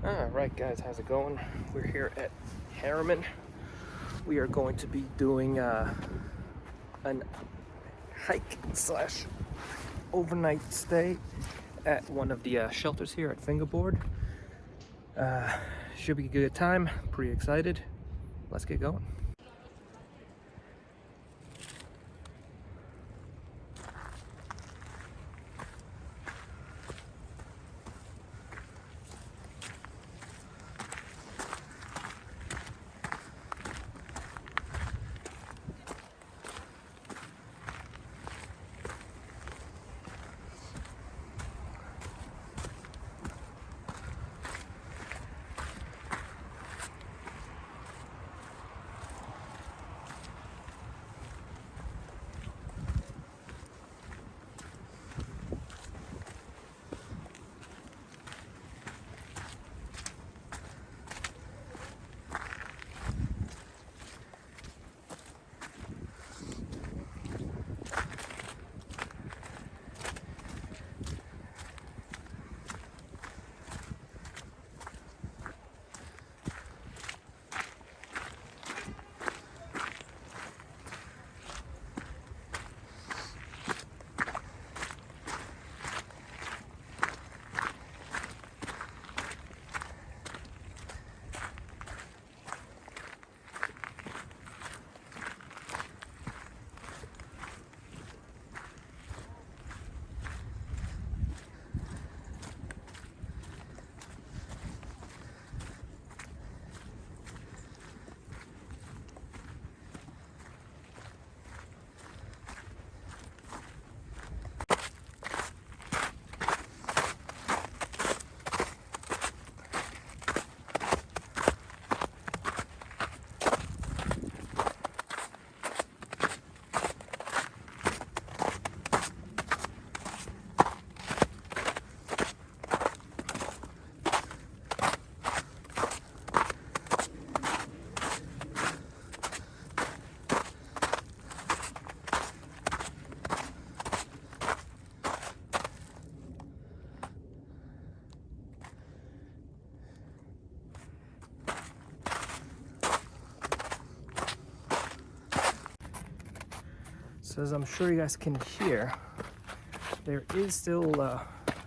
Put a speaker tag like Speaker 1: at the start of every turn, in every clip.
Speaker 1: Alright guys, how's it going? We're here at Harriman. We are going to be doing an hike slash overnight stay at one of the shelters here at Fingerboard. Should be a good time, pretty excited. Let's get going. So as I'm sure you guys can hear, there is still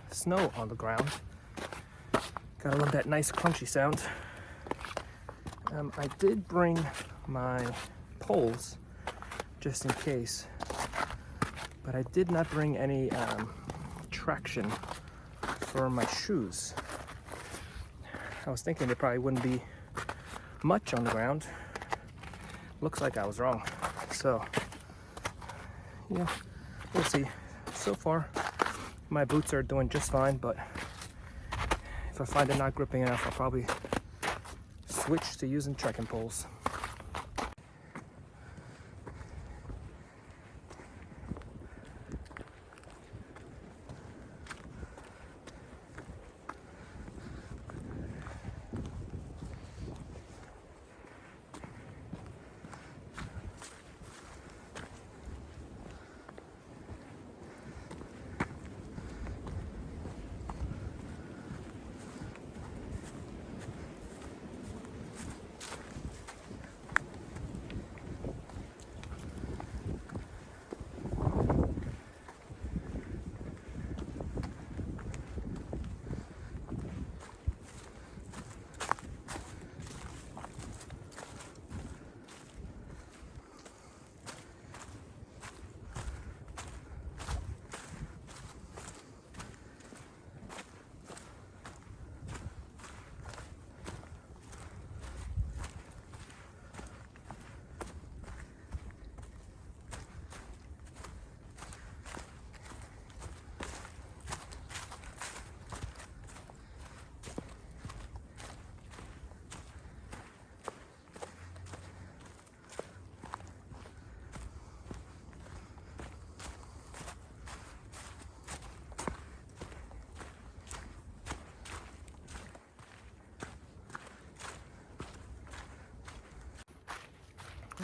Speaker 1: snow on the ground. Gotta love that nice crunchy sound. I did bring my poles just in case, but I did not bring any traction for my shoes. I was thinking there probably wouldn't be much on the ground. Looks like I was wrong. So yeah, we'll see. So far, my boots are doing just fine, but if I find it not gripping enough, I'll probably switch to using trekking poles.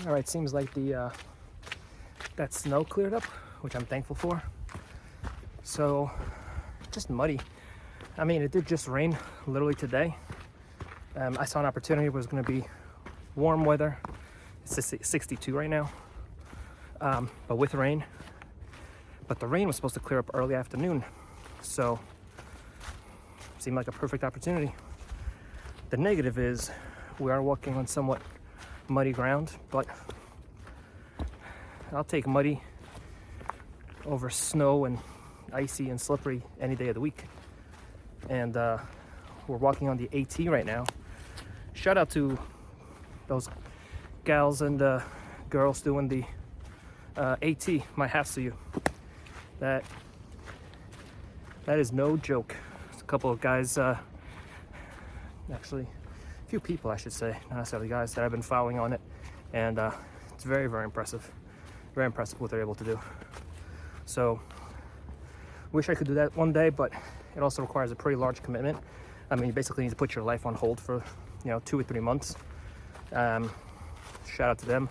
Speaker 1: All right, seems like that snow cleared up, which I'm thankful for. So just muddy. I mean, it did just rain literally today, I saw an opportunity where it was going to be warm weather. It's 62 right now, but with rain. But the rain was supposed to clear up early afternoon, so seemed like a perfect opportunity. The negative is we are walking on somewhat muddy ground, but I'll take muddy over snow and icy and slippery any day of the week. And we're walking on the AT right now. Shout out to those gals and girls doing the AT. My hats to you. That is no joke. There's a couple of guys, actually a few people I should say, not necessarily guys, that I've been following on it, and it's very, very impressive. Very impressive what they're able to do. So wish I could do that one day, but it also requires a pretty large commitment. I mean, you basically need to put your life on hold for 2 or 3 months. Shout out to them.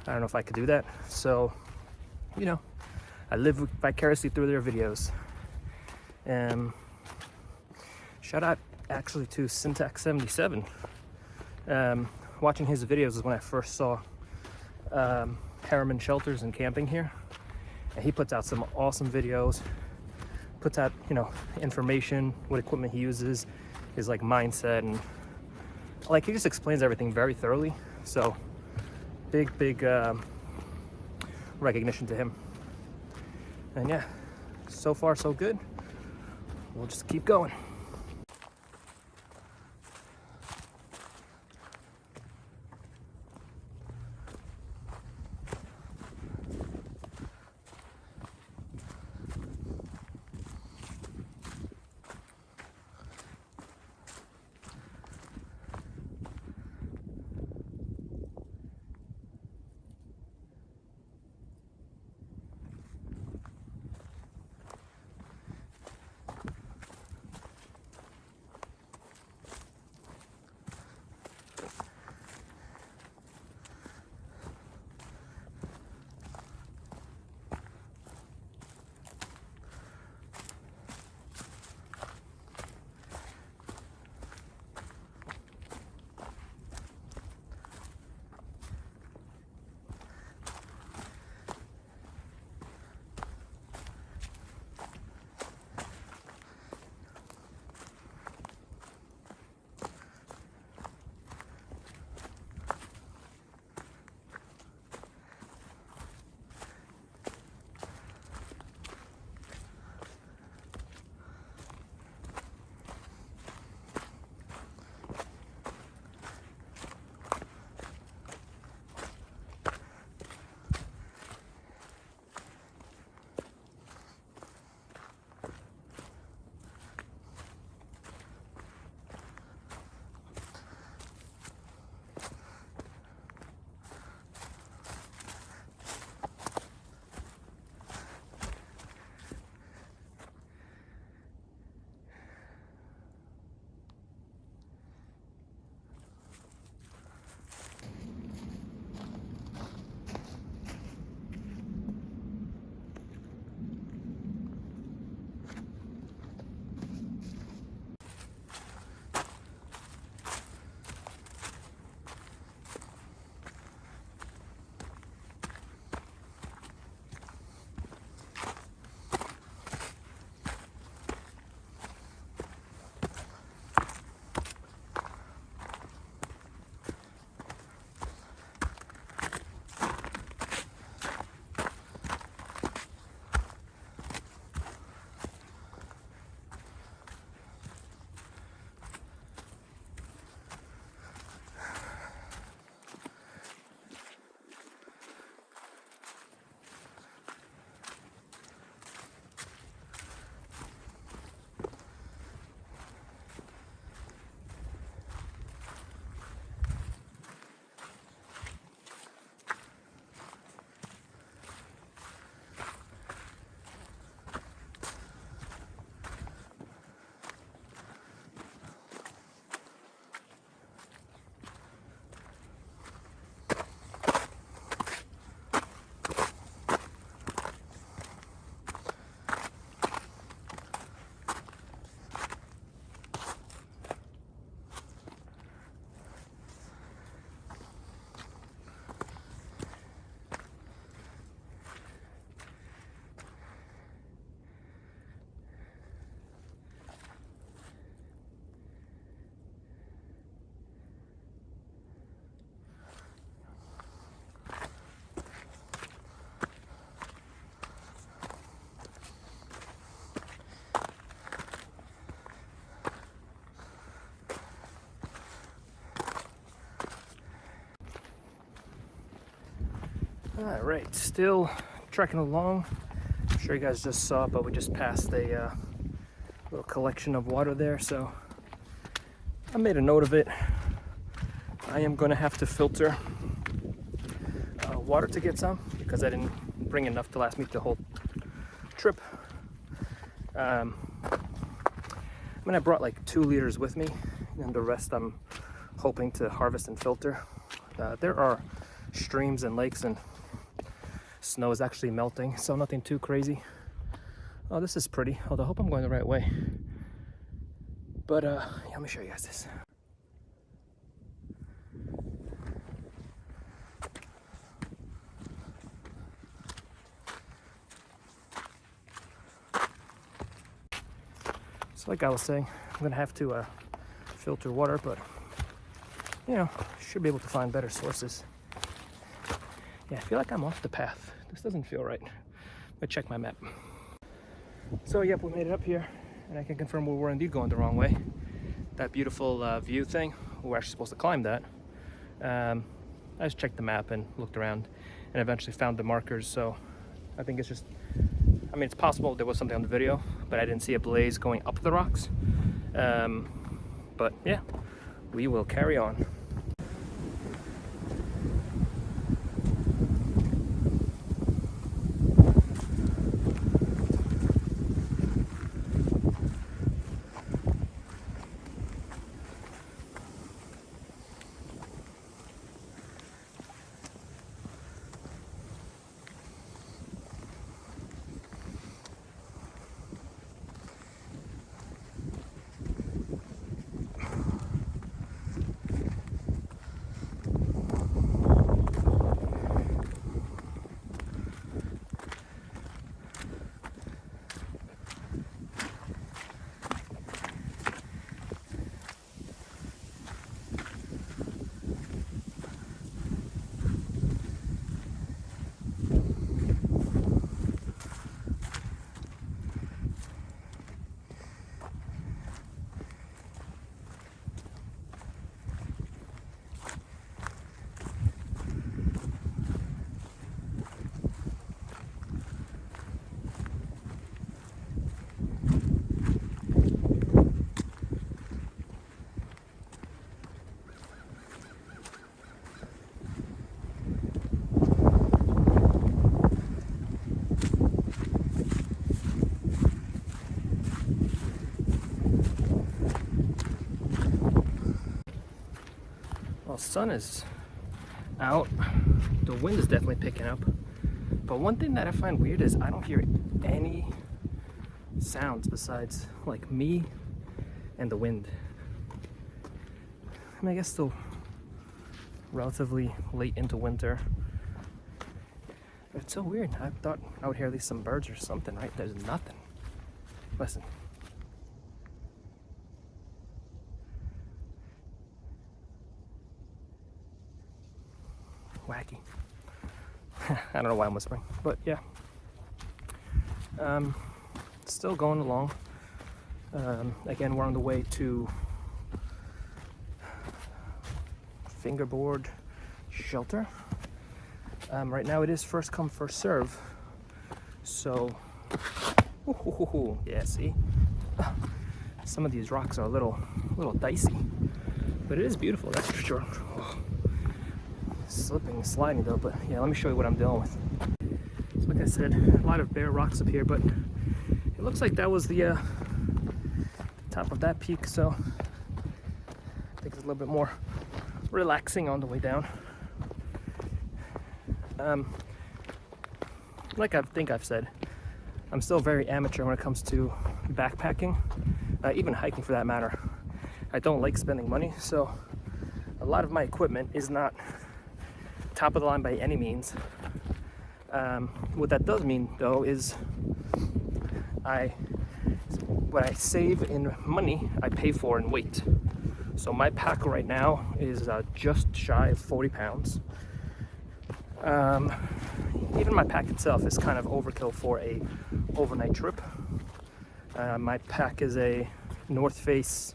Speaker 1: I don't know if I could do that. So I live vicariously through their videos. Shout out actually to Syntax77. Watching his videos is when I first saw Harriman shelters and camping here, and he puts out some awesome videos, puts out information, what equipment he uses, his mindset, and he just explains everything very thoroughly. So big recognition to him. And yeah, so far so good. We'll just keep going. All right, still trekking along. I'm sure you guys just saw, but we just passed a little collection of water there, so I made a note of it. I am going to have to filter water to get some because I didn't bring enough to last me the whole trip. I mean, I brought like 2 liters with me, and the rest I'm hoping to harvest and filter. There are streams and lakes, and snow is actually melting, so nothing too crazy. Oh, this is pretty, although I hope I'm going the right way. But yeah, let me show you guys this. So like I was saying, I'm gonna have to filter water, but you know, should be able to find better sources. Yeah, I feel like I'm off the path. This doesn't feel right. But check my map. So yep, we made it up here, and I can confirm we were indeed going the wrong way. That beautiful view thing, we were actually supposed to climb that. I just checked the map and looked around and eventually found the markers, so I think it's just, I mean, it's possible there was something on the video, but I didn't see a blaze going up the rocks. But yeah, we will carry on. Well, sun is out. The wind is definitely picking up. But one thing that I find weird is I don't hear any sounds besides like me and the wind. I mean, I guess still relatively late into winter. But it's so weird. I thought I would hear at least some birds or something, right? There's nothing. Listen. Wacky. I don't know why I'm whispering, but yeah. Still going along. Again, we're on the way to Fingerboard Shelter. Right now it is first come, first serve. So, yeah, see? Some of these rocks are a little dicey, but it is beautiful, that's for sure. Oh. Slipping and sliding though, but yeah, let me show you what I'm dealing with. So like I said, a lot of bare rocks up here, but it looks like that was the top of that peak, so I think it's a little bit more relaxing on the way down. Like I think I've said, I'm still very amateur when it comes to backpacking, even hiking for that matter. I don't like spending money, so a lot of my equipment is not top of the line by any means. What that does mean though is what I save in money, I pay for in weight. So my pack right now is just shy of 40 pounds. Even my pack itself is kind of overkill for a overnight trip. My pack is a North Face,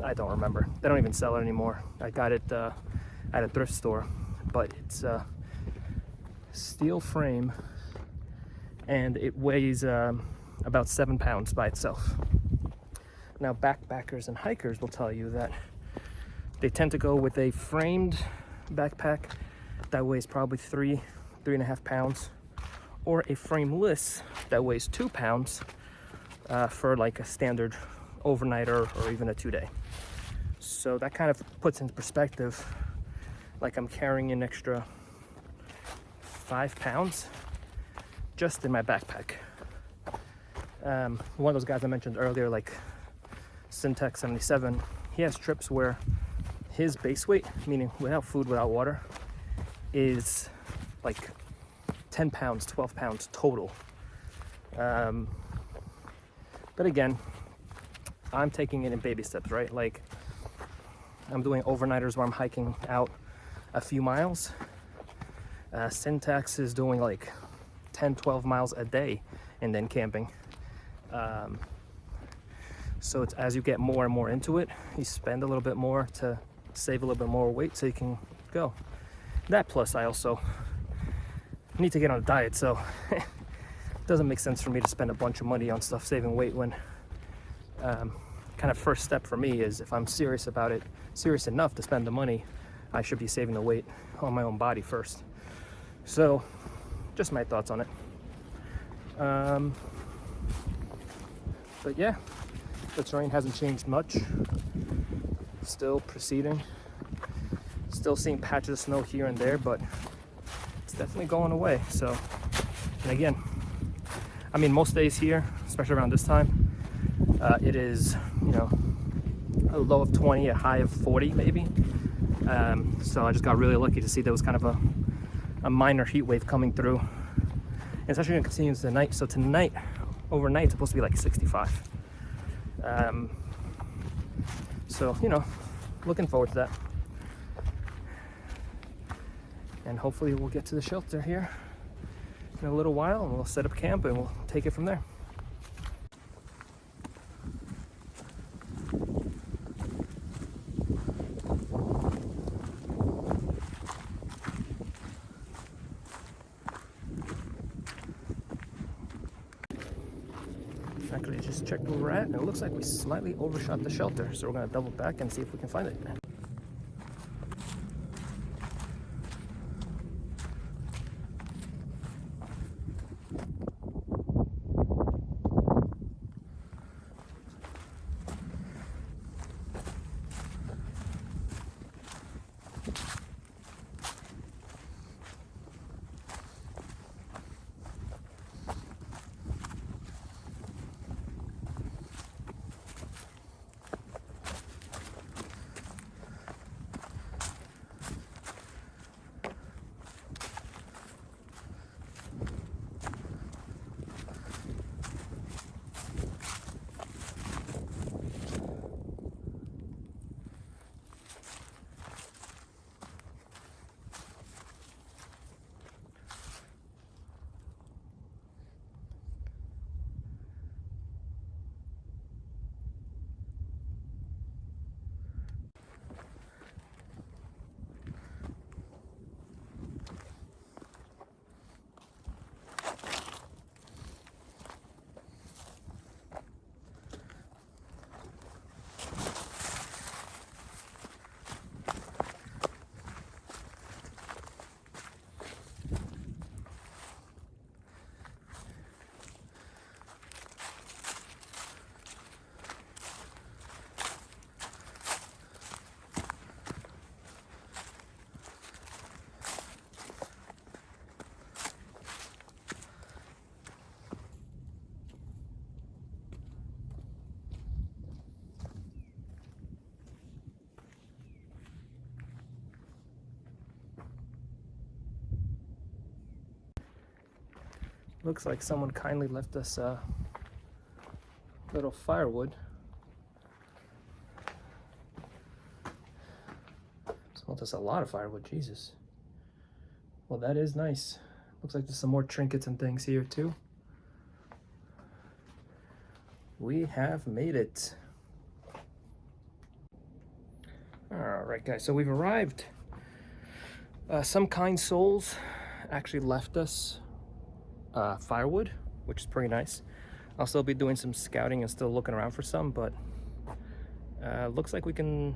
Speaker 1: I don't remember. They don't even sell it anymore. I got it at a thrift store, but it's steel frame, and it weighs about 7 pounds by itself. Now, backpackers and hikers will tell you that they tend to go with a framed backpack that weighs probably 3.5 pounds, or a frameless that weighs 2 pounds for like a standard overnighter or even a 2-day. So that kind of puts into perspective, like I'm carrying an extra 5 pounds just in my backpack. One of those guys I mentioned earlier, like Syntax 77, he has trips where his base weight, meaning without food, without water, is like 10 pounds, 12 pounds total. But again, I'm taking it in baby steps, right? Like, I'm doing overnighters where I'm hiking out a few miles. Syntax is doing like 10, 12 miles a day and then camping. So it's as you get more and more into it, you spend a little bit more to save a little bit more weight so you can go. That plus I also need to get on a diet, so it doesn't make sense for me to spend a bunch of money on stuff saving weight when kind of first step for me is, if I'm serious about it, serious enough to spend the money, I should be saving the weight on my own body first. So just my thoughts on it. But yeah, the terrain hasn't changed much. Still proceeding. Still seeing patches of snow here and there, but it's definitely going away. So, and again, I mean, most days here, especially around this time, it is, you know, a low of 20, a high of 40 maybe. So I just got really lucky to see there was kind of a minor heat wave coming through. And it's actually going to continue into the night. So tonight, overnight, it's supposed to be like 65. So, you know, looking forward to that. And hopefully we'll get to the shelter here in a little while, and we'll set up camp and we'll take it from there. Actually, just checked where we're at, and it looks like we slightly overshot the shelter, so we're going to double back and see if we can find it. Looks like someone kindly left us a little firewood. Someone left us a lot of firewood, Jesus. Well, that is nice. Looks like there's some more trinkets and things here too. We have made it. All right, guys, so we've arrived. Some kind souls actually left us firewood, which is pretty nice. I'll still be doing some scouting and still looking around for some, but looks like we can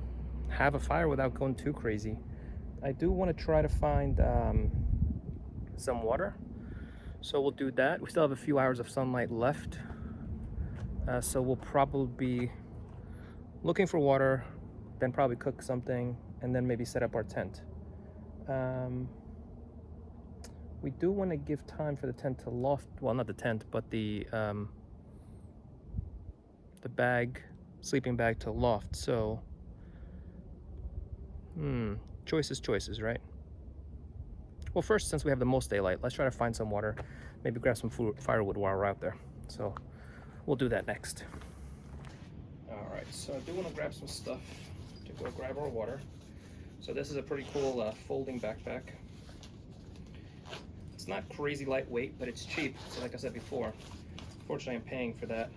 Speaker 1: have a fire without going too crazy. I do want to try to find some water, so we'll do that. We still have a few hours of sunlight left, so we'll probably be looking for water, then probably cook something, and then maybe set up our tent. We do want to give time for the tent to loft, well, not the tent, but the sleeping bag to loft. So choices, right? Well, first, since we have the most daylight, let's try to find some water, maybe grab some firewood while we're out there. So we'll do that next. All right, so I do want to grab some stuff to go grab our water. So this is a pretty cool folding backpack. It's not crazy lightweight, but it's cheap. So like I said before, fortunately I'm paying for that.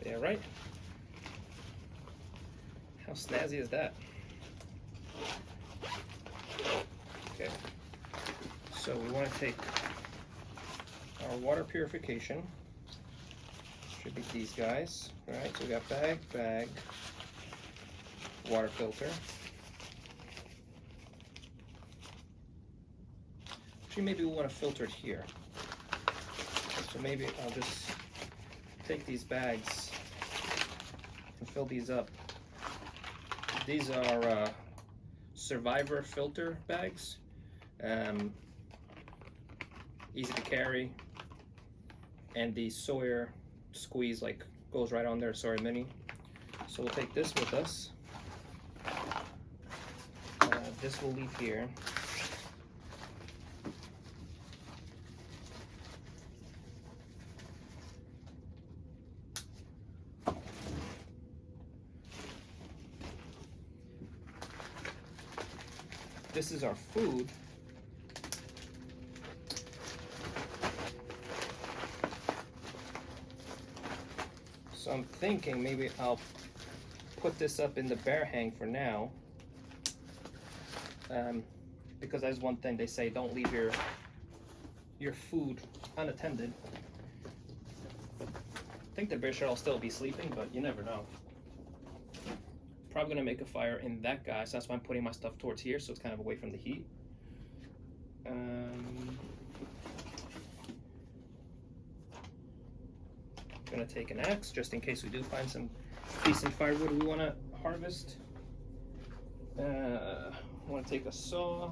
Speaker 1: Yeah, right? How snazzy is that? Okay, so we want to take our water purification. Should be these guys, right? So we got bag, water filter. Actually, maybe we want to filter it here. So maybe I'll just take these bags and fill these up. These are Survivor filter bags. Easy to carry, and the Sawyer squeeze goes right on there, Sawyer Mini. So we'll take this with us. This will leave here. This is our food. So I'm thinking maybe I'll put this up in the bear hang for now, because that's one thing they say, don't leave your food unattended. I think the bear should all still be sleeping, but you never know. Probably gonna make a fire in that guy, so that's why I'm putting my stuff towards here, so it's kind of away from the heat. Gonna take an axe just in case we do find some decent firewood we want to harvest. Want to take a saw.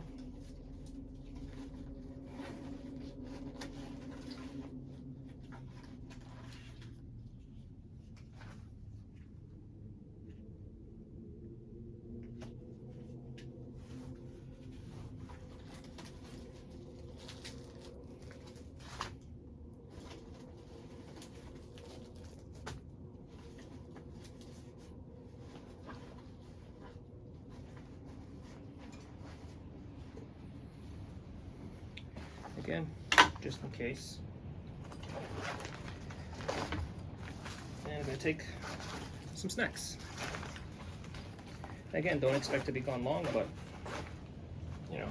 Speaker 1: Again, just in case. And I'm gonna take some snacks. Again, don't expect to be gone long, but you know,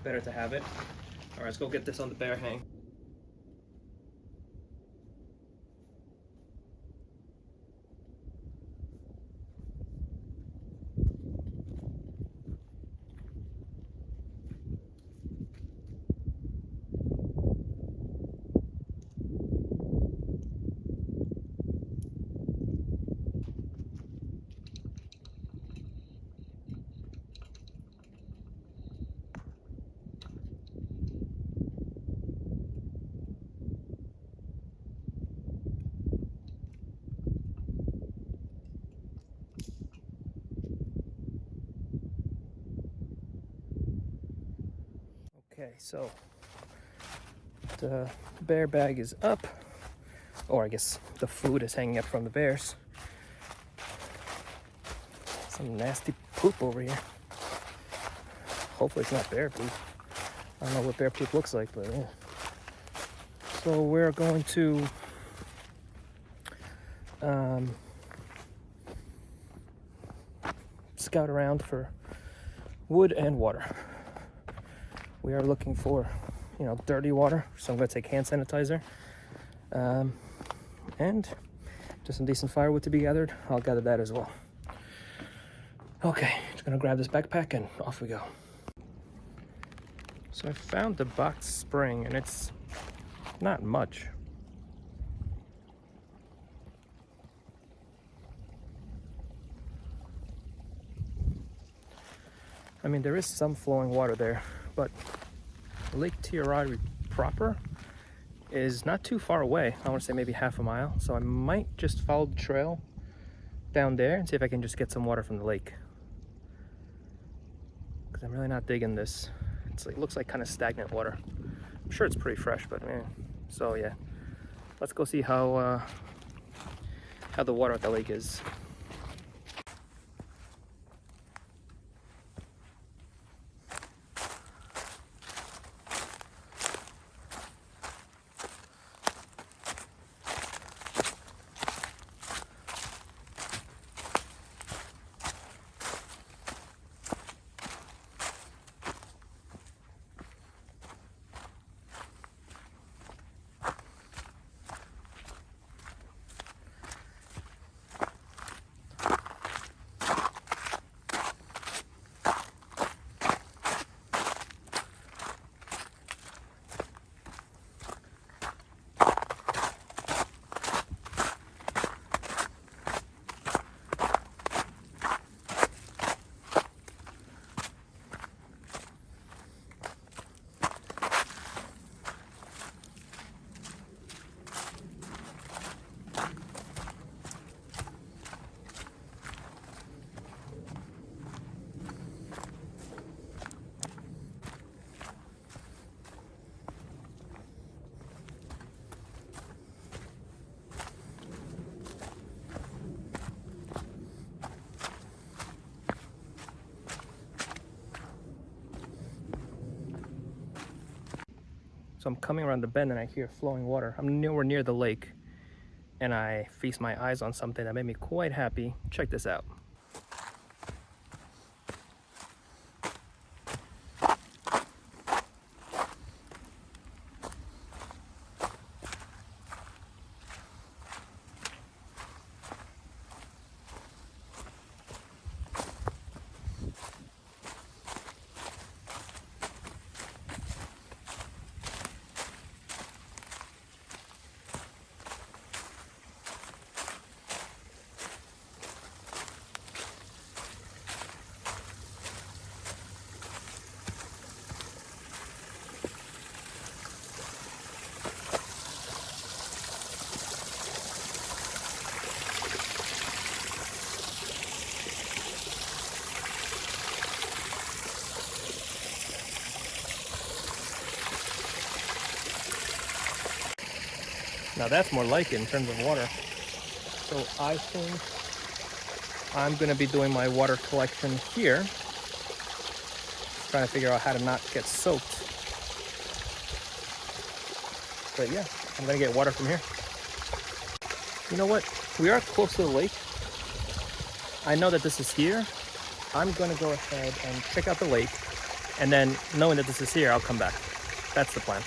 Speaker 1: better to have it. All right, let's go get this on the bear hang. Okay, so the bear bag is up, or I guess the food is hanging up from the bears. Some nasty poop over here. Hopefully it's not bear poop. I don't know what bear poop looks like, but yeah. So we're going to scout around for wood and water. We are looking for, dirty water, so I'm going to take hand sanitizer. And just some decent firewood to be gathered. I'll gather that as well. Okay, just gonna grab this backpack and off we go. So I found the box spring and it's not much. I mean, there is some flowing water there, but Lake Tiarari proper is not too far away. I want to say maybe half a mile. So I might just follow the trail down there and see if I can just get some water from the lake. Because I'm really not digging this. It looks like kind of stagnant water. I'm sure it's pretty fresh, but man. So yeah, let's go see how the water at the lake is. So I'm coming around the bend and I hear flowing water. I'm nowhere near the lake and I feast my eyes on something that made me quite happy. Check this out. Now that's more like it in terms of water. So I think I'm gonna be doing my water collection here. Trying to figure out how to not get soaked. But yeah, I'm gonna get water from here. You know what? We are close to the lake. I know that this is here. I'm gonna go ahead and check out the lake. And then knowing that this is here, I'll come back. That's the plan.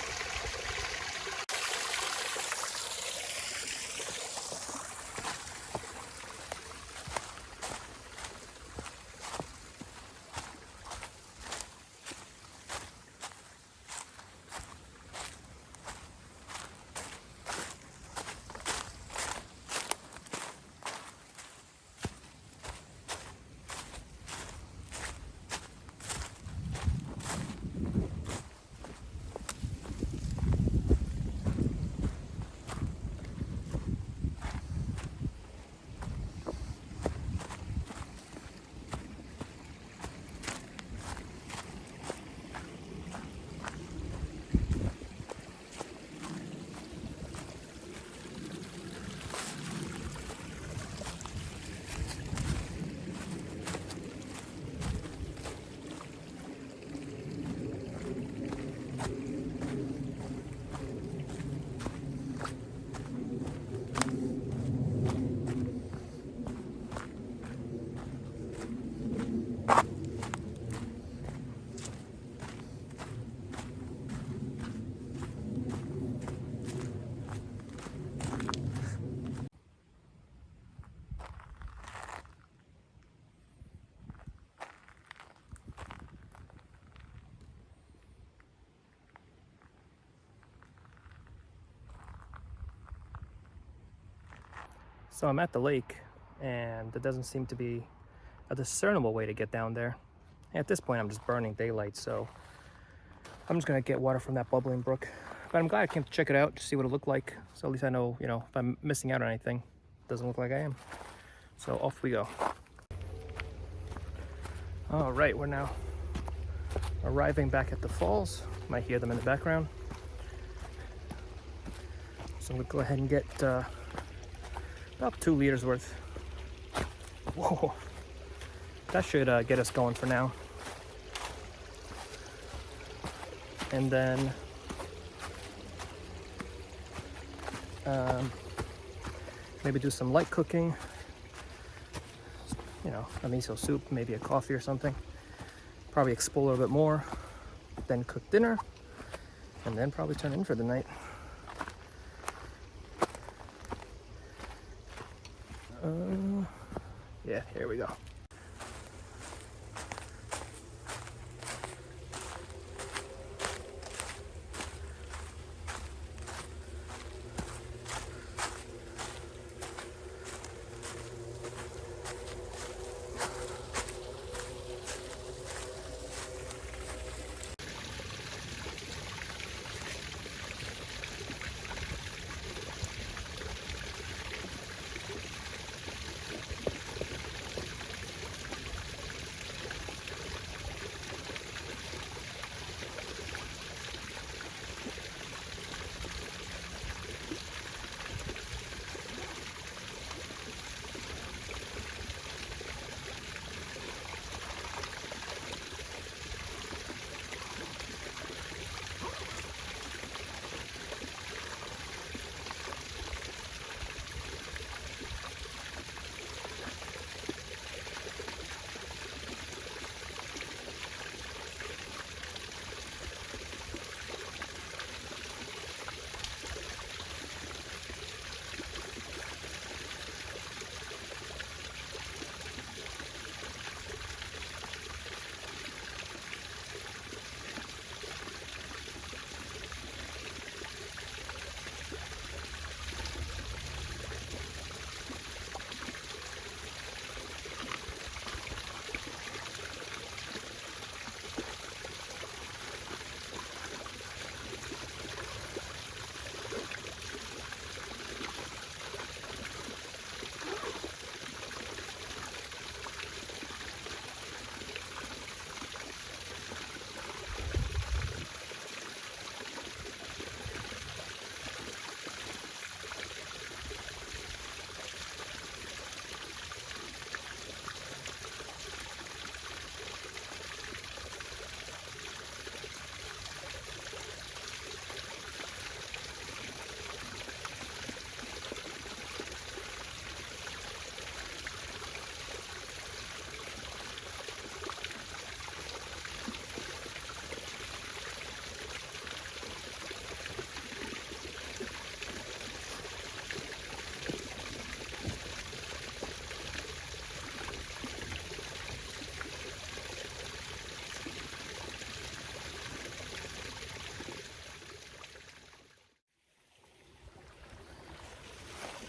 Speaker 1: So I'm at the lake, and there doesn't seem to be a discernible way to get down there. At this point, I'm just burning daylight, so I'm just gonna get water from that bubbling brook. But I'm glad I came to check it out, to see what it looked like. So at least I know, if I'm missing out on anything, it doesn't look like I am. So off we go. All right, we're now arriving back at the falls. Might hear them in the background. So I'm gonna go ahead and get about 2 liters worth. Whoa, that should get us going for now. And then maybe do some light cooking, a miso soup, maybe a coffee or something. Probably explore a little bit more, then cook dinner, and then probably turn in for the night. Yeah, here we go.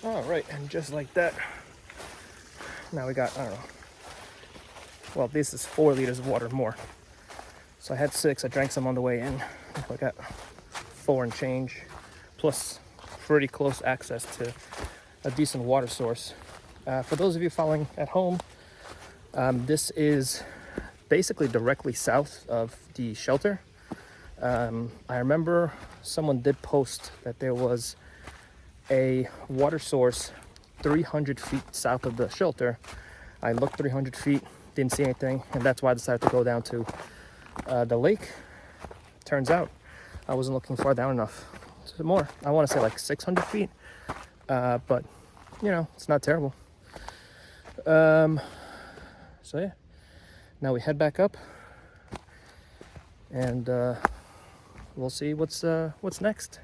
Speaker 1: All right, and just like that, now we got, I don't know, well, this is 4 liters of water more. So I had 6, I drank some on the way in. I got 4 and change, plus pretty close access to a decent water source. For those of you following at home, this is basically directly south of the shelter. I remember someone did post that there was a water source 300 feet south of the shelter. I looked 300 feet, didn't see anything, and that's why I decided to go down to the lake. Turns out I wasn't looking far down enough. So more, I want to say like 600 feet, but it's not terrible. So yeah, now we head back up, and we'll see what's next.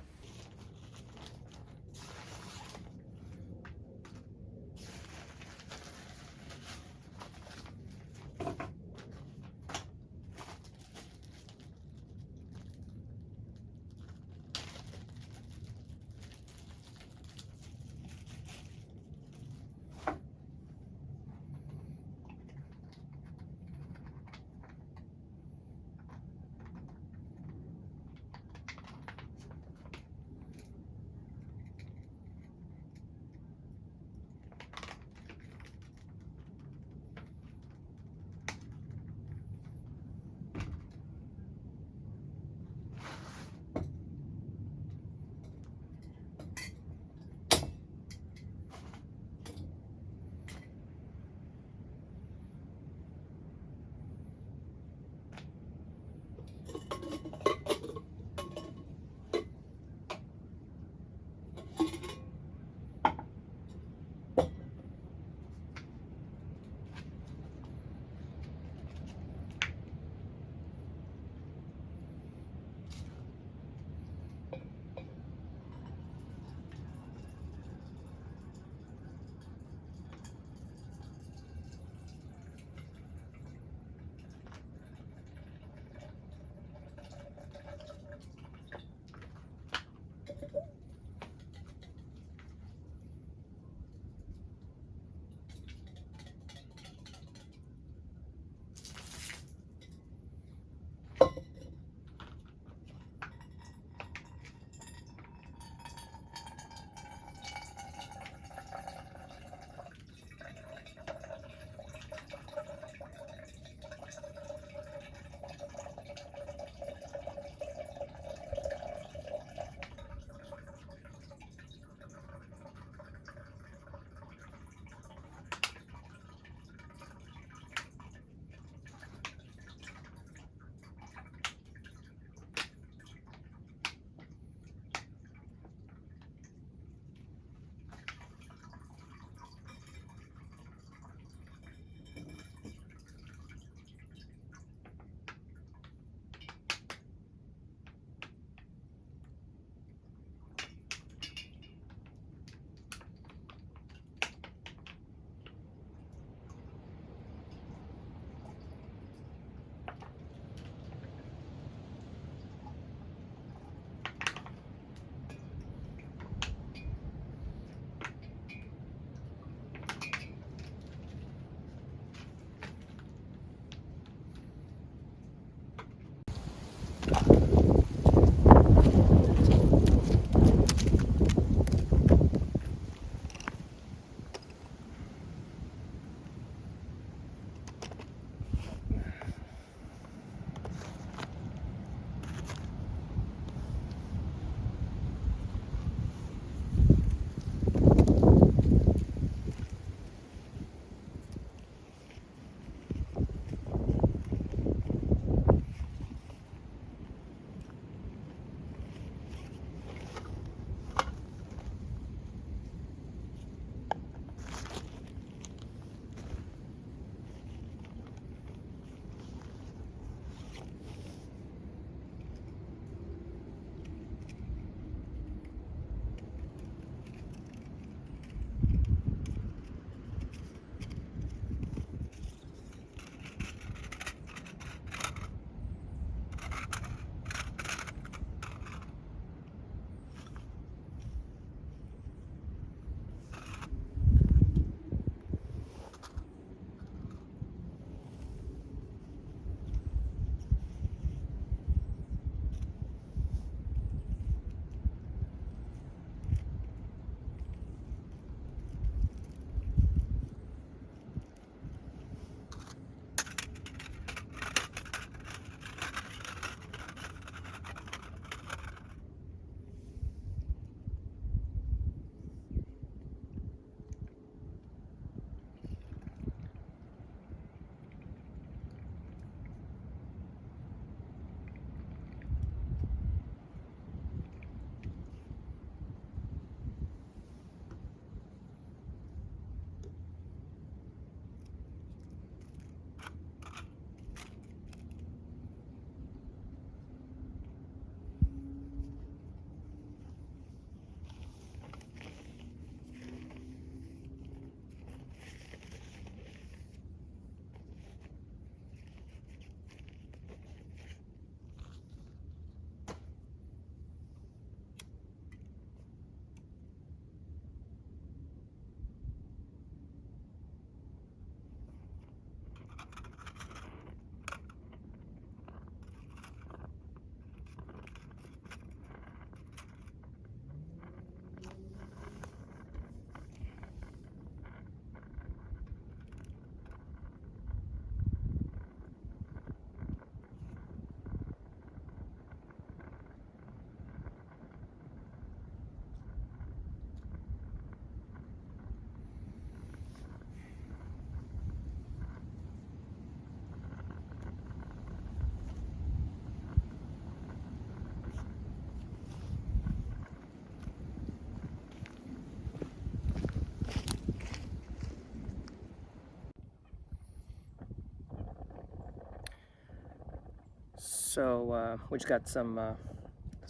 Speaker 1: So we just got some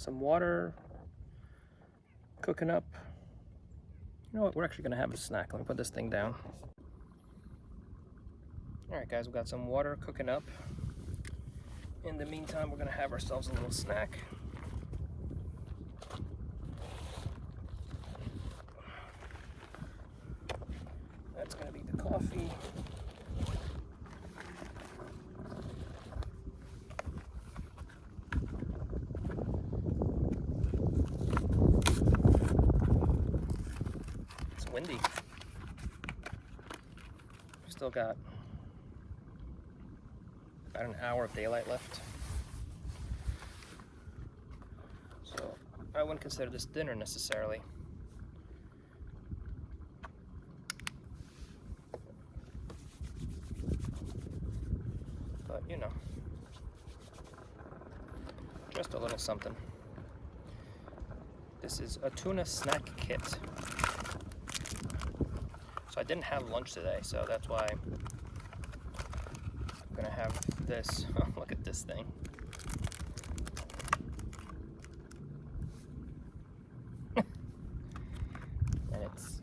Speaker 1: water cooking up. You know what? We're actually gonna have a snack. Let me put this thing down. All right, guys, we got some water cooking up. In the meantime, we're gonna have ourselves a little snack. That's gonna be the coffee. It's windy. We still got about an hour of daylight left. So I wouldn't consider this dinner necessarily. But you know, just a little something. This is a tuna snack kit. So I didn't have lunch today, so that's why I'm gonna have this. Oh, look at this thing. And it's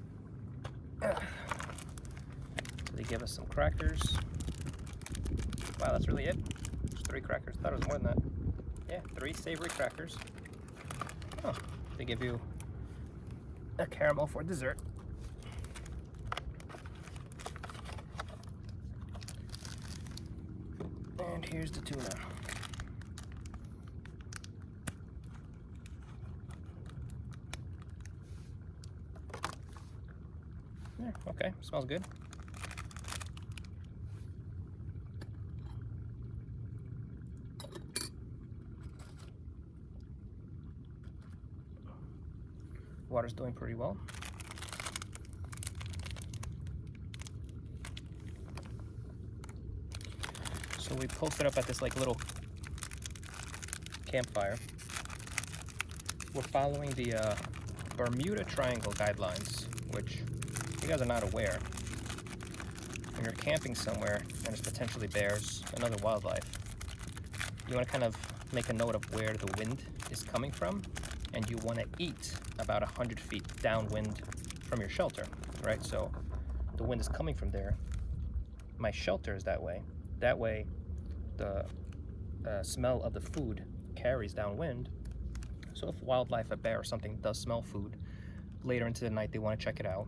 Speaker 1: so they give us some crackers. Wow, that's really it? Just 3 crackers. I thought it was more than that. Yeah, 3 savory crackers. Oh, they give you a caramel for dessert. And here's the tuna. Yeah, okay, smells good. Water's doing pretty well. So we posted up at this like little campfire. We're following the Bermuda Triangle guidelines, which if you guys are not aware, when you're camping somewhere and there's potentially bears and other wildlife, you want to kind of make a note of where the wind is coming from, and you want to eat about 100 feet downwind from your shelter, right? So the wind is coming from there. My shelter is that way. That way, the smell of the food carries downwind. So if wildlife, a bear or something, does smell food, later into the night they want to check it out,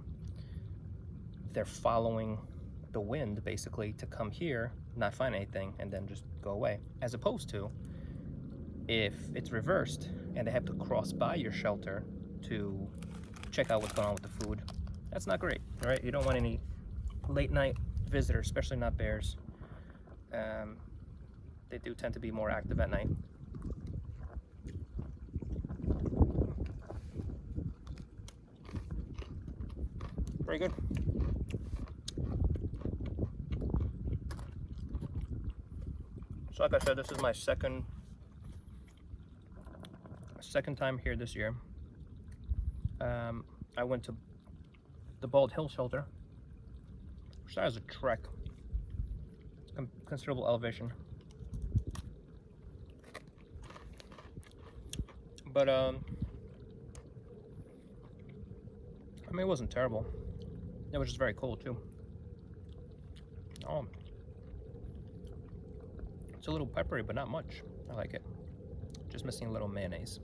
Speaker 1: they're following the wind basically to come here, not find anything, and then just go away. As opposed to if it's reversed and they have to cross by your shelter to check out what's going on with the food, that's not great, right? You don't want any late night visitors, especially not bears. They do tend to be more active at night. Very good. So like I said, this is my second time here this year. I went to the Bald Hill Shelter, which has a trek. It's considerable elevation. But I mean, it wasn't terrible. It was just very cold too. Oh, it's a little peppery, but not much. I like it. Just missing a little mayonnaise.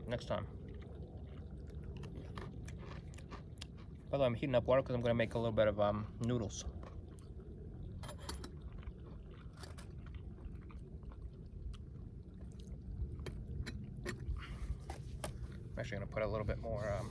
Speaker 1: Next time. By the way, I'm heating up water because I'm going to make a little bit of noodles. I'm actually going to put a little bit more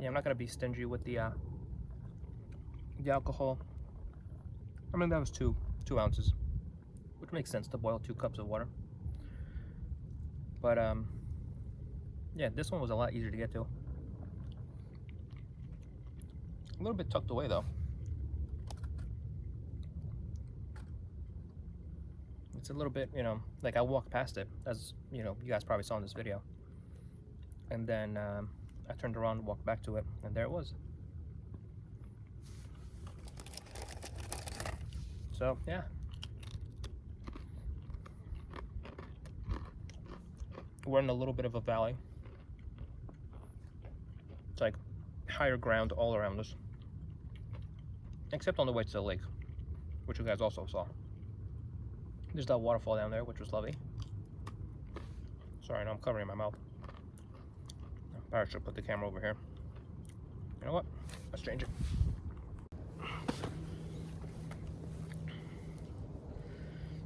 Speaker 1: yeah, I'm not gonna be stingy with the alcohol. I mean, that was two ounces, which makes sense to boil 2 cups of water. But yeah, this one was a lot easier to get to. A little bit tucked away though. It's a little bit, you know, like I walked past it, as you know, you guys probably saw in this video. And then I turned around and walked back to it, and there it was. So, yeah. We're in a little bit of a valley. It's like higher ground all around us. Except on the way to the lake, which you guys also saw. There's that waterfall down there, which was lovely. Sorry, no, I'm covering my mouth. I should put the camera over here. You know what? Let's change it.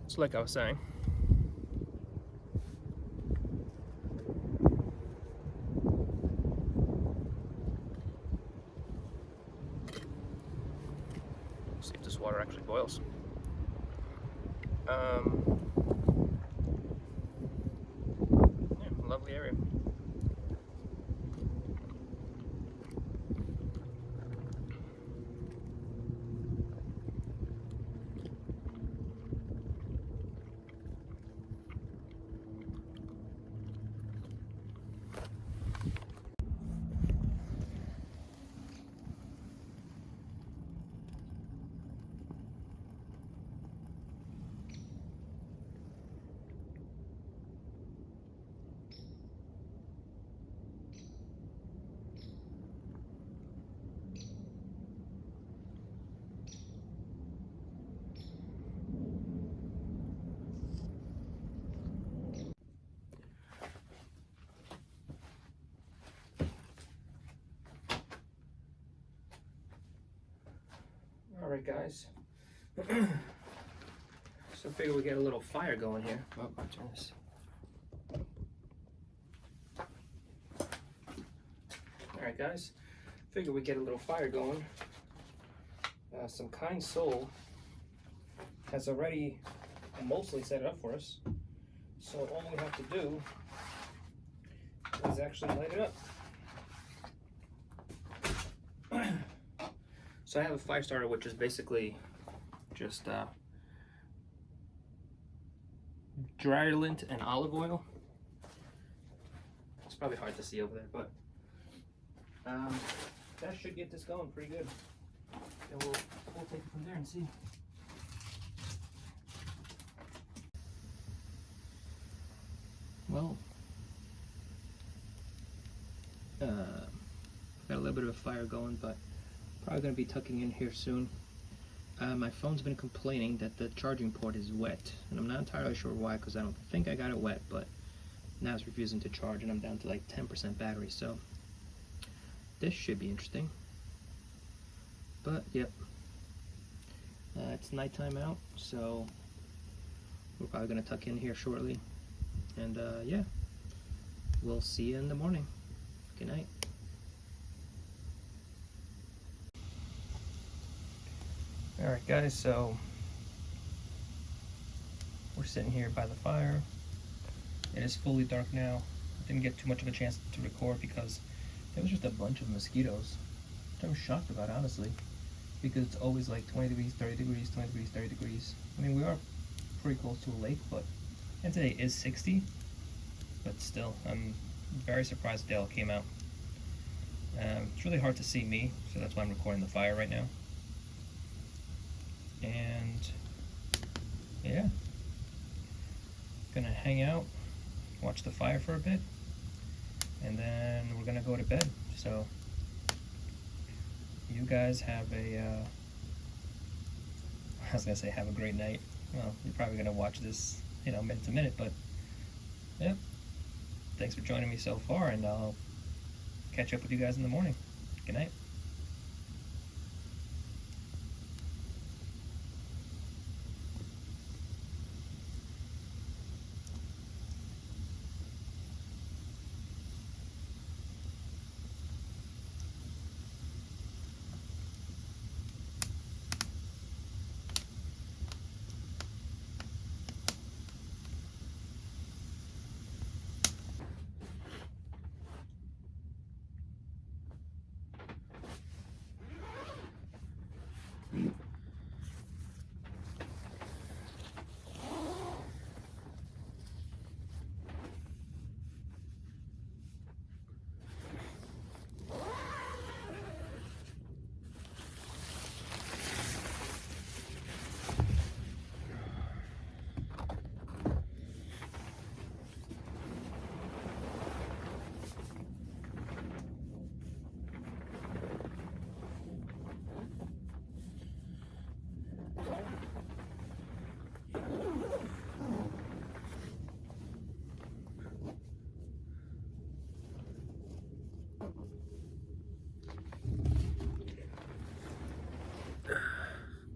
Speaker 1: So like I was saying, see if this water actually boils. Yeah, lovely area. Alright guys, so figure we get a little fire going here. Oh, I'll turn this. Alright guys, figure we get a little fire going. Some kind soul has already mostly set it up for us. So all we have to do is actually light it up. So I have a fire starter, which is basically just dry lint and olive oil. It's probably hard to see over there, but that should get this going pretty good. And we'll take it from there and see. Well, got a little bit of a fire going, but probably going to be tucking in here soon. My phone's been complaining that the charging port is wet, and I'm not entirely sure why, because I don't think I got it wet, but now it's refusing to charge, and I'm down to like 10% battery, so this should be interesting. But, yep. It's nighttime out, so we're probably going to tuck in here shortly. And, yeah. We'll see you in the morning. Good night. Alright guys, so we're sitting here by the fire. It is fully dark now. I didn't get too much of a chance to record because there was just a bunch of mosquitoes, which I was shocked about, honestly, because it's always like 20 degrees, 30 degrees, 20 degrees, 30 degrees. I mean, we are pretty close to a lake, and today is 60, but still, I'm very surprised they all came out. It's really hard to see me, so that's why I'm recording the fire right now. And yeah, gonna hang out, watch the fire for a bit, and then we're gonna go to bed. So you guys have a I was gonna say have a great night. Well, you're probably gonna watch this, you know, minute to minute, but yep. Thanks for joining me so far, and I'll catch up with you guys in the morning. Good night.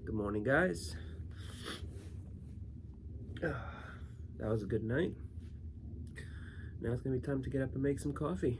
Speaker 1: Good morning, guys. That was a good night. Now it's gonna be time to get up and make some coffee.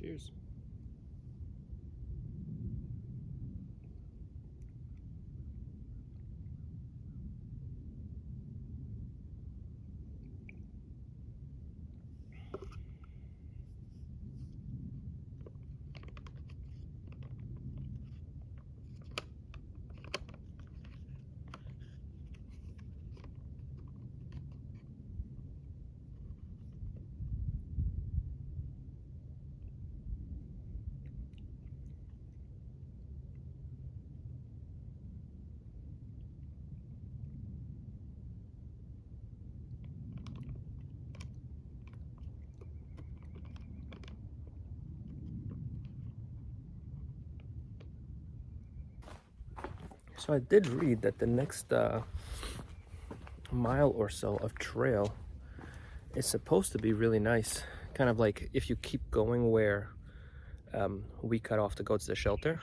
Speaker 1: Cheers. So I did read that the next mile or so of trail is supposed to be really nice. Kind of like if you keep going where we cut off to go to the shelter.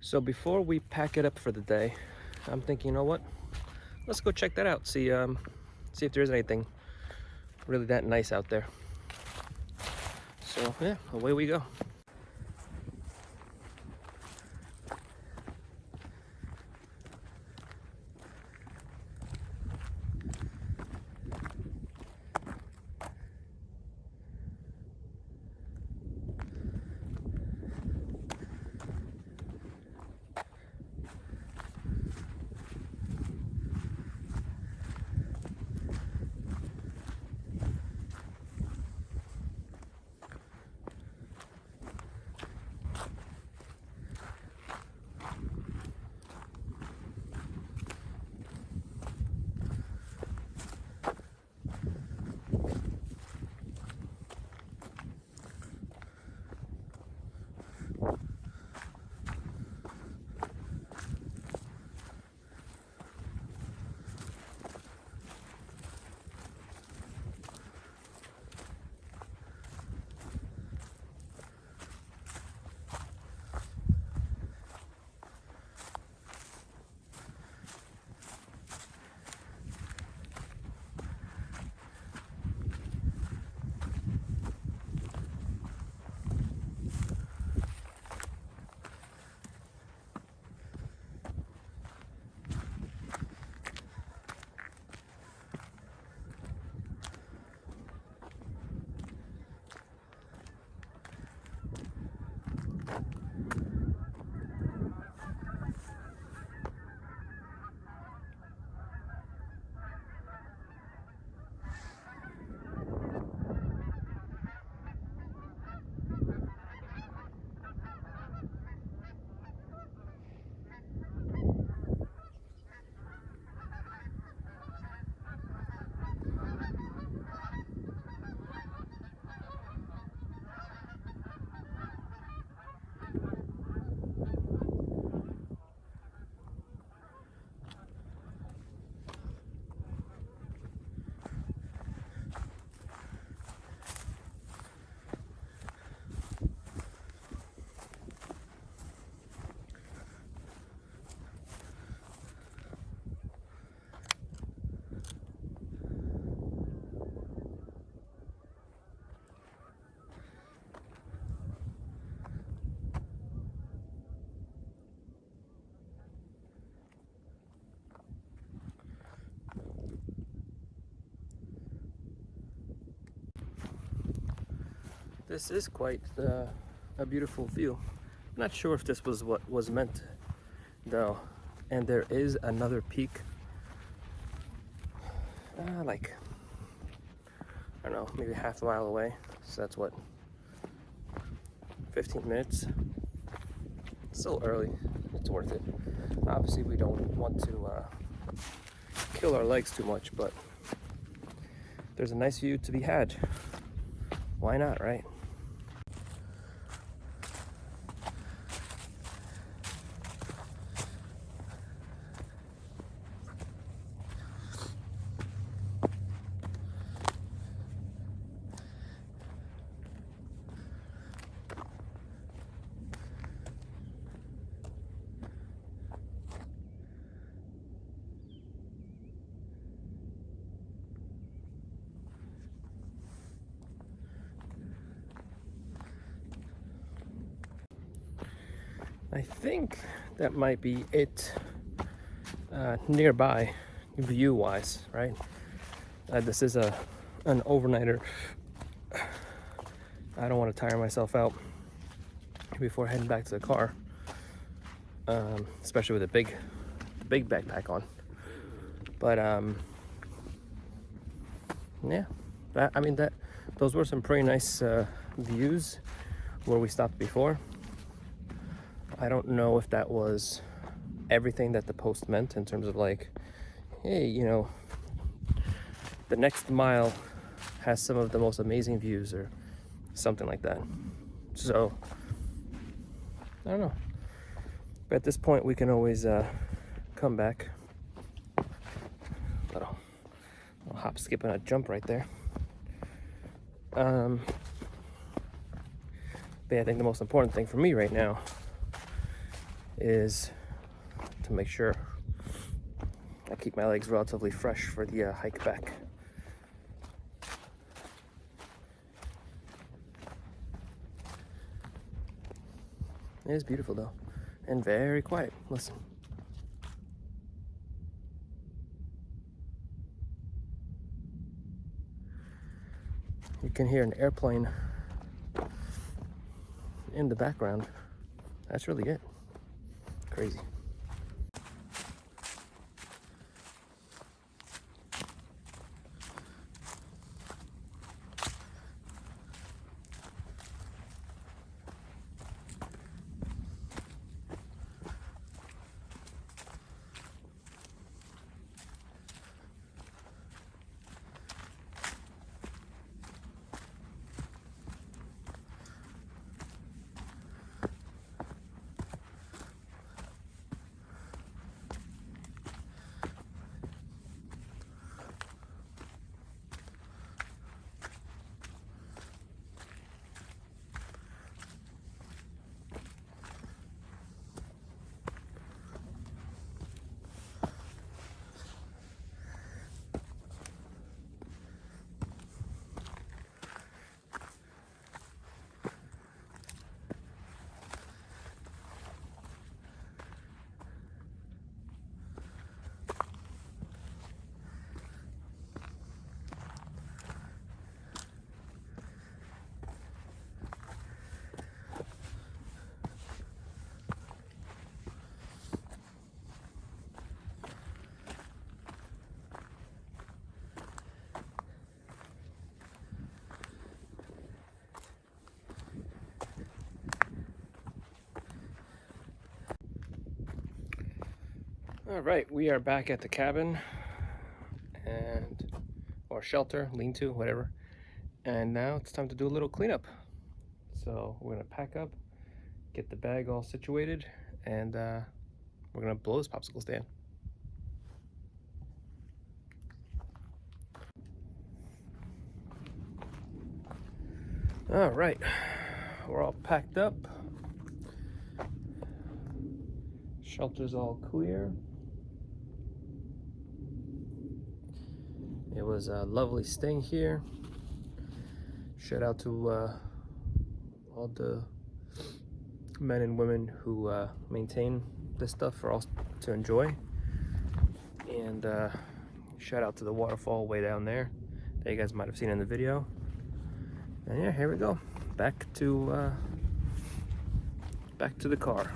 Speaker 1: So before we pack it up for the day, I'm thinking, you know what? Let's go check that out. See if there is anything really that nice out there. So yeah, away we go. This is quite a beautiful view. I'm not sure if this was what was meant though. And there is another peak, like, I don't know, maybe half a mile away. So that's what, 15 minutes? It's still early, it's worth it. Obviously we don't want to kill our legs too much, but there's a nice view to be had. Why not, right? I think that might be it nearby, view-wise, right? This is an overnighter. I don't want to tire myself out before heading back to the car, especially with a big backpack on. But yeah, those were some pretty nice views where we stopped before. I don't know if that was everything that the post meant in terms of like, hey, you know, the next mile has some of the most amazing views or something like that. So I don't know, but at this point we can always come back. Little hop, skip, and a jump right there. But yeah, I think the most important thing for me right now is to make sure I keep my legs relatively fresh for the hike back. It is beautiful though, and very quiet. Listen. You can hear an airplane in the background. That's really it. Crazy. All right, we are back at the cabin or shelter, lean-to, whatever. And now it's time to do a little cleanup. So we're gonna pack up, get the bag all situated, and we're gonna blow this popsicle stand. All right, we're all packed up. Shelter's all clear. It was lovely staying here. Shout out to all the men and women who maintain this stuff for us to enjoy. And shout out to the waterfall way down there that you guys might have seen in the video. And yeah, here we go. Back to the car.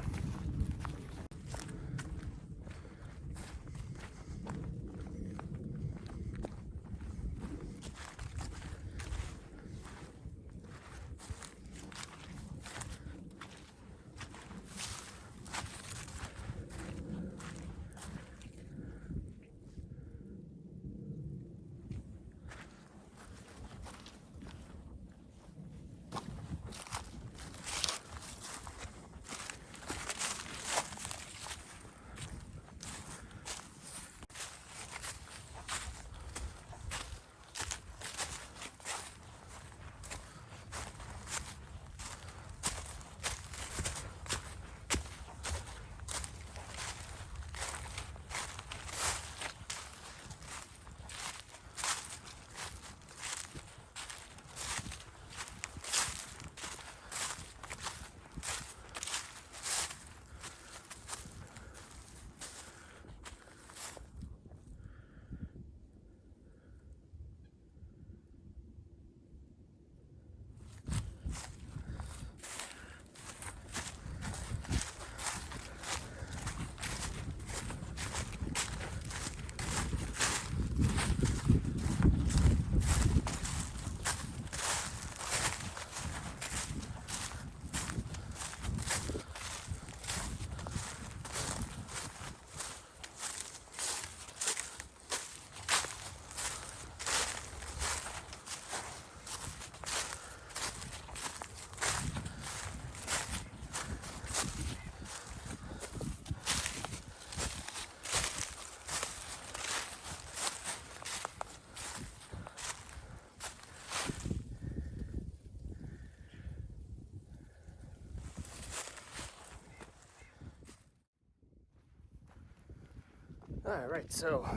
Speaker 1: All right, so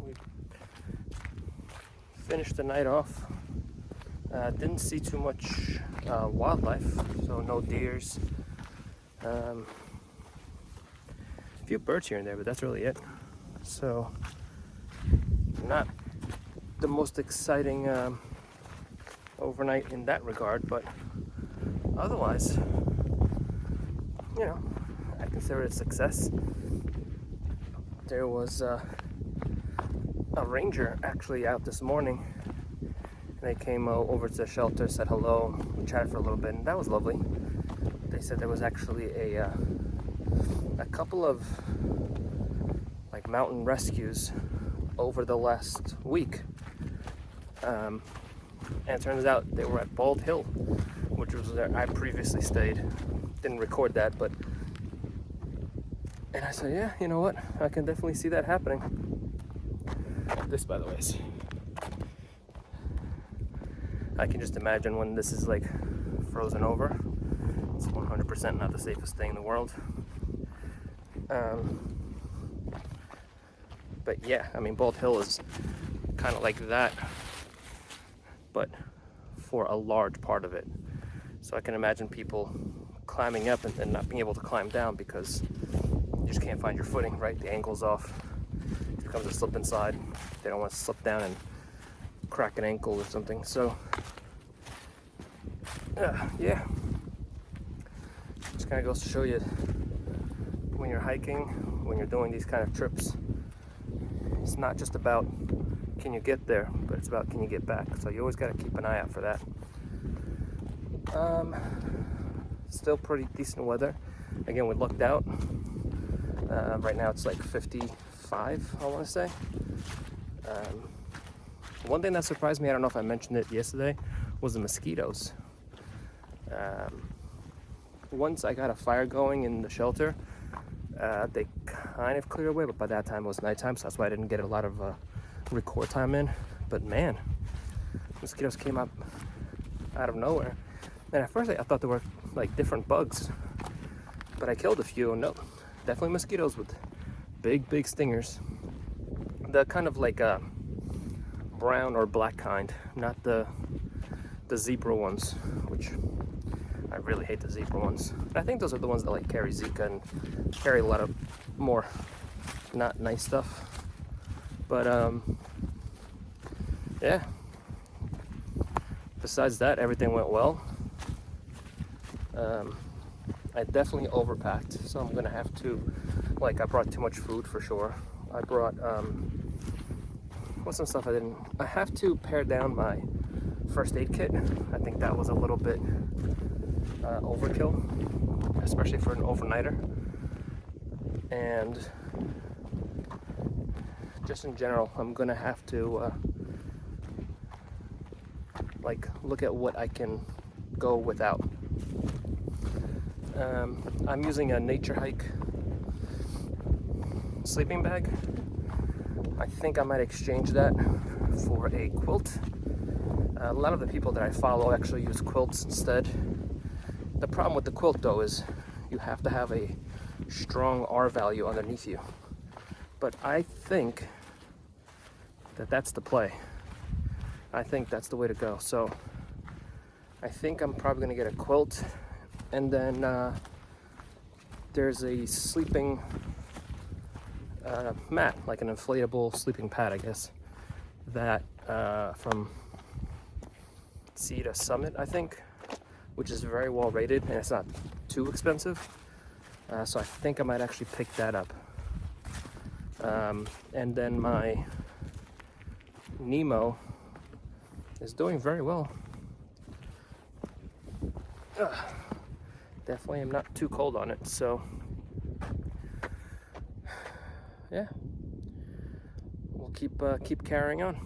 Speaker 1: we finished the night off. Didn't see too much wildlife, so no deers. A few birds here and there, but that's really it. So not the most exciting overnight in that regard, but otherwise, you know, I consider it a success. There was a ranger actually out this morning. They came over to the shelter, said hello, we chatted for a little bit, and that was lovely. They said there was actually a couple of like mountain rescues over the last week. And it turns out they were at Bald Hill, which was where I previously stayed. Didn't record that, but... And I said, yeah, you know what? I can definitely see that happening. This, by the way, is... I can just imagine when this is like frozen over. It's 100% not the safest thing in the world. But yeah, I mean, Bald Hill is kind of like that, but for a large part of it. So I can imagine people climbing up and then not being able to climb down because you just can't find your footing, right? The angle's off. It becomes a slip and slide. They don't want to slip down and crack an ankle or something. So yeah, just kind of goes to show you when you're hiking, when you're doing these kind of trips, it's not just about can you get there, but it's about can you get back. So you always got to keep an eye out for that. Still pretty decent weather. Again, we lucked out. Right now it's like 55, I want to say. One thing that surprised me, I don't know if I mentioned it yesterday, was the mosquitoes. Once I got a fire going in the shelter, they kind of cleared away, but by that time it was nighttime, so that's why I didn't get a lot of record time in. But man, mosquitoes came up out of nowhere. And at first I thought they were like different bugs, but I killed a few, and no, definitely mosquitoes with big stingers. The kind of like brown or black kind, not the zebra ones, which I really hate the zebra ones. I think those are the ones that like carry Zika and carry a lot of more not nice stuff. But yeah, besides that, everything went well. I definitely overpacked, so I'm gonna have to, like, I brought too much food for sure. I brought what's some stuff I have to pare down my first aid kit. I think that was a little bit overkill, especially for an overnighter. And just in general, I'm gonna have to like look at what I can go without. I'm using a Nature Hike sleeping bag. I think I might exchange that for a quilt. A lot of the people that I follow actually use quilts instead. The problem with the quilt though is you have to have a strong R value underneath you. But I think that that's the play. I think that's the way to go. So I think I'm probably gonna get a quilt, and then there's a sleeping mat, like an inflatable sleeping pad, I guess, that from Sea to Summit, I think, which is very well rated and it's not too expensive. So I think I might actually pick that up. And then my Nemo is doing very well. Definitely am not too cold on it, so yeah, we'll keep carrying on.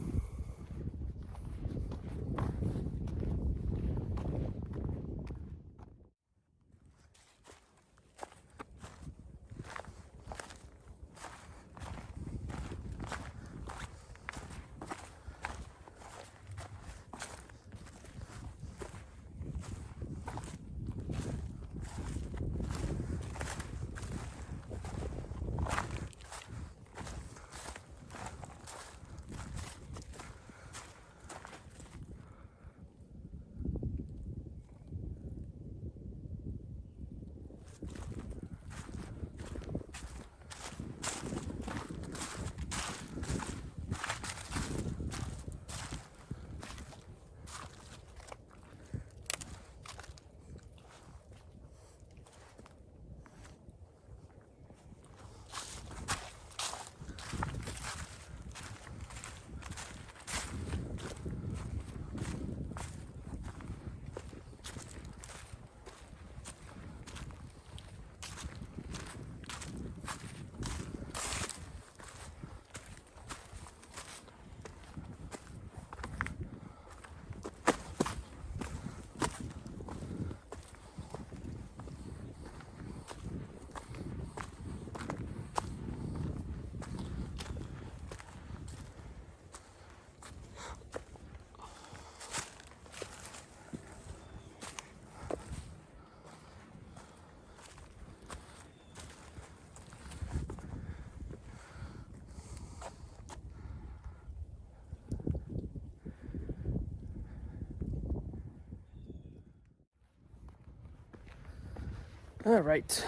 Speaker 1: All right,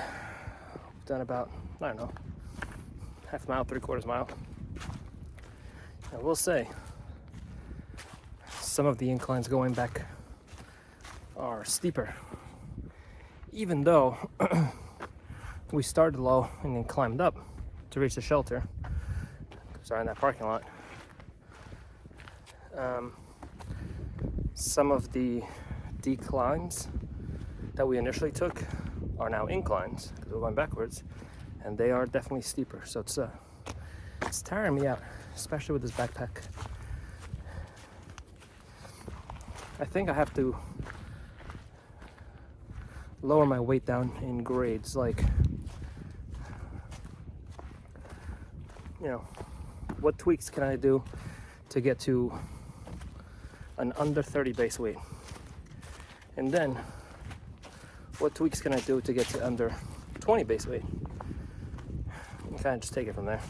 Speaker 1: we've done about, I don't know, half a mile, 3/4 mile. I will say, some of the inclines going back are steeper, even though we started low and then climbed up to reach the shelter. Sorry, in that parking lot. Some of the declines that we initially took are now inclines because we're going backwards, and they are definitely steeper. So it's tiring me out, especially with this backpack. I think I have to lower my weight down in grades, like, you know, what tweaks can I do to get to an under 30 base weight? And then what tweaks can I do to get to under 20 base weight? And kind of just take it from there.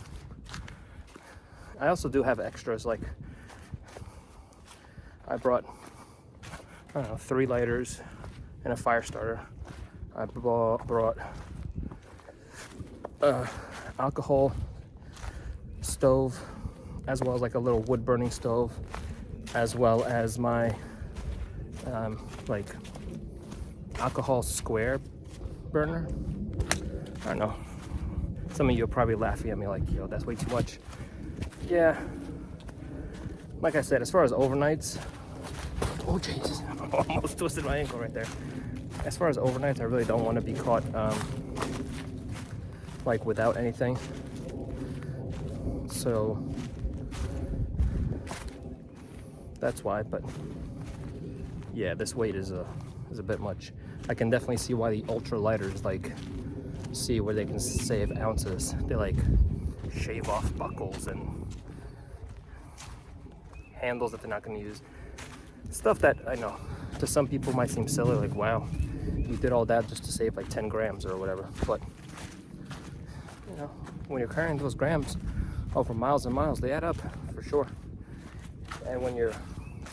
Speaker 1: I also do have extras, like I brought, I don't know, 3 lighters and a fire starter. I brought alcohol stove, as well as like a little wood burning stove, as well as my like alcohol square burner. I don't know. Some of you are probably laughing at me like, yo, that's way too much. Yeah. Like I said, as far as overnights, oh Jesus, I almost twisted my ankle right there. As far as overnights, I really don't want to be caught like without anything. So that's why. But yeah, this weight is a bit much. I can definitely see why the ultra lighters like see where they can save ounces. They like shave off buckles and handles that they're not going to use. Stuff that I know to some people might seem silly, like, wow, you did all that just to save like 10 grams or whatever. But you know, when you're carrying those grams over miles and miles, they add up for sure. And when you're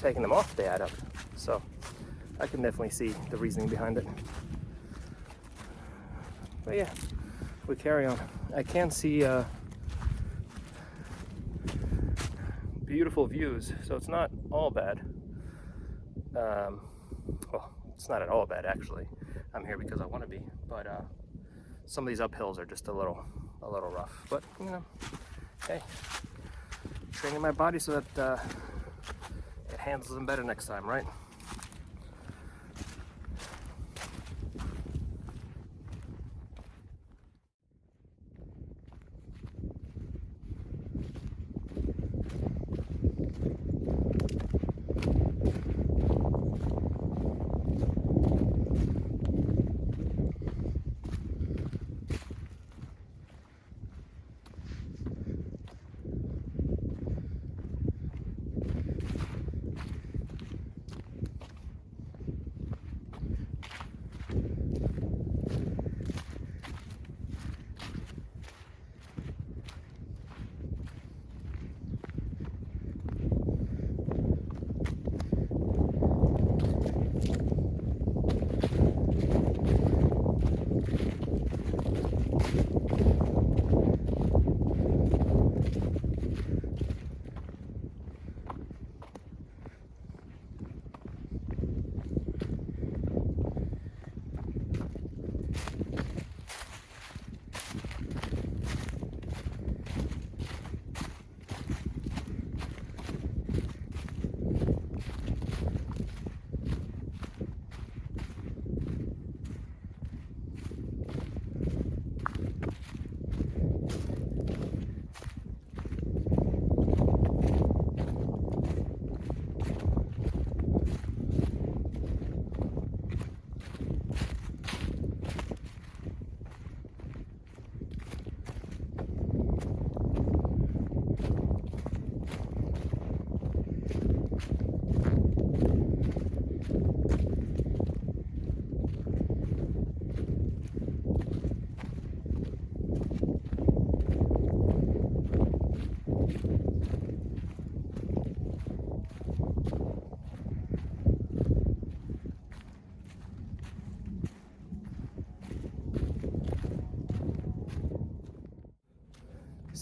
Speaker 1: taking them off, they add up. So I can definitely see the reasoning behind it. But yeah, we carry on. I can see beautiful views, so it's not all bad. Well, it's not at all bad actually. I'm here because I want to be, but some of these uphills are just a little rough. But you know, hey, training my body so that it handles them better next time, right?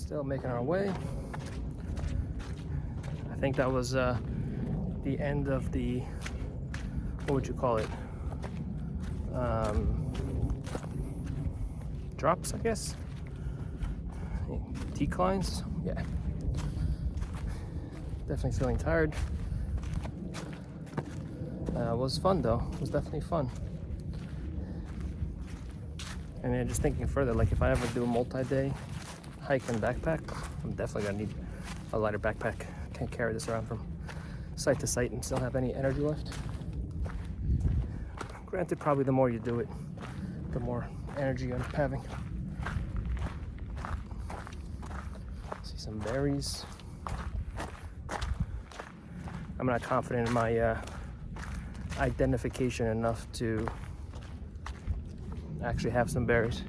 Speaker 1: Still making our way. I think that was the end of the, what would you call it? Drops, I guess. Declines. Yeah. Definitely feeling tired. It was fun though. It was definitely fun. And then just thinking further, like if I ever do a multi-day hike and backpack, I'm definitely gonna need a lighter backpack. Can't carry this around from site to site and still have any energy left. Granted, probably the more you do it, the more energy you end up having. See some berries. I'm not confident in my identification enough to actually have some berries.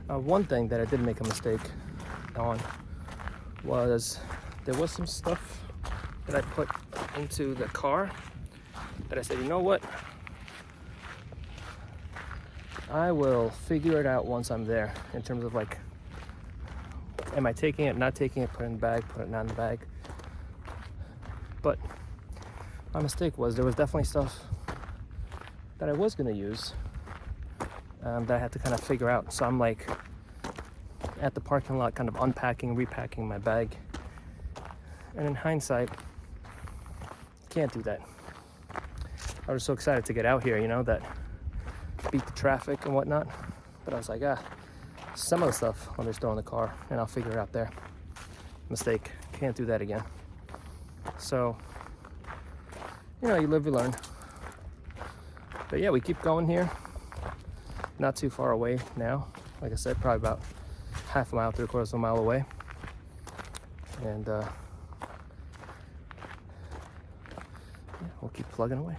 Speaker 1: One thing that I did make a mistake on was there was some stuff that I put into the car that I said, you know what? I will figure it out once I'm there in terms of like, am I taking it, not taking it, put it in the bag, put it not in the bag. But my mistake was there was definitely stuff that I was going to use that I had to kind of figure out. So I'm like at the parking lot kind of unpacking, repacking my bag. And in hindsight, can't do that. I was so excited to get out here, you know, that beat the traffic and whatnot. But I was like, some of the stuff I'll just throw in the car and I'll figure it out there. Mistake. Can't do that again. So, you know, you live, you learn. But yeah, we keep going here. Not too far away now. Like I said, probably about half a mile, 3/4 of a mile away. And yeah, we'll keep plugging away.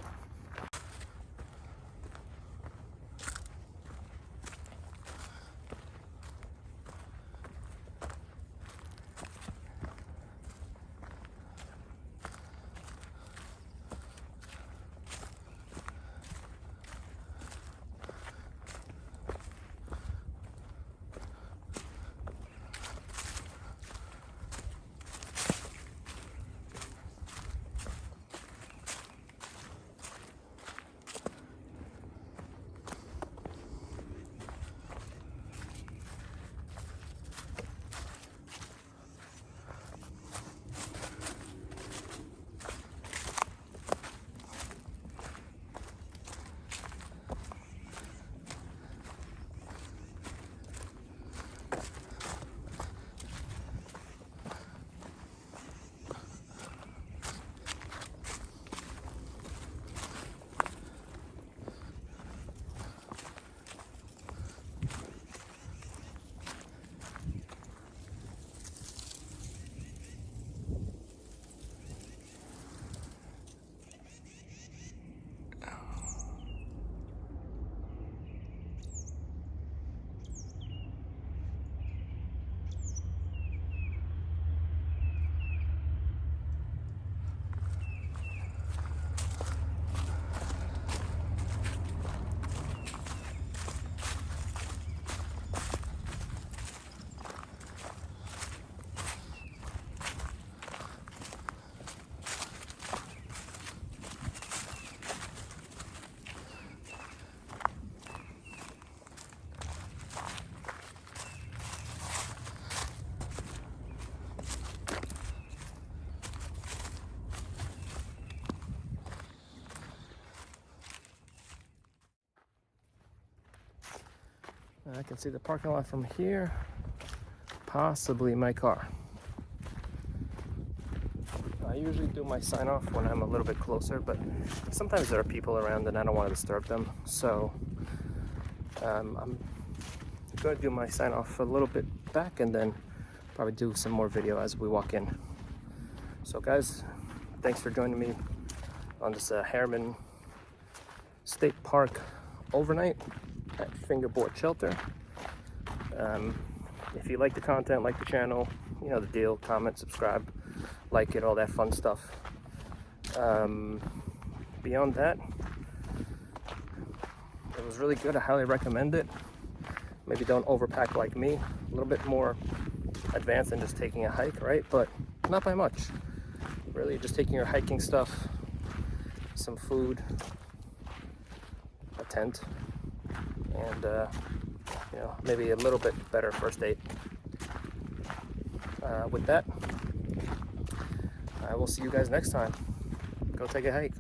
Speaker 1: I can see the parking lot from here, possibly my car. I usually do my sign off when I'm a little bit closer, but sometimes there are people around and I don't want to disturb them. So I'm going to do my sign off a little bit back and then probably do some more video as we walk in. So guys, thanks for joining me on this Harriman State Park overnight at Fingerboard Shelter. If you like the content, like the channel, you know the deal, comment, subscribe, like it, all that fun stuff. Beyond that, it was really good. I highly recommend it. Maybe don't overpack like me. A little bit more advanced than just taking a hike, right? But not by much. Really just taking your hiking stuff, some food, a tent, and you know, maybe a little bit better first aid. With that, I will see you guys next time. Go take a hike.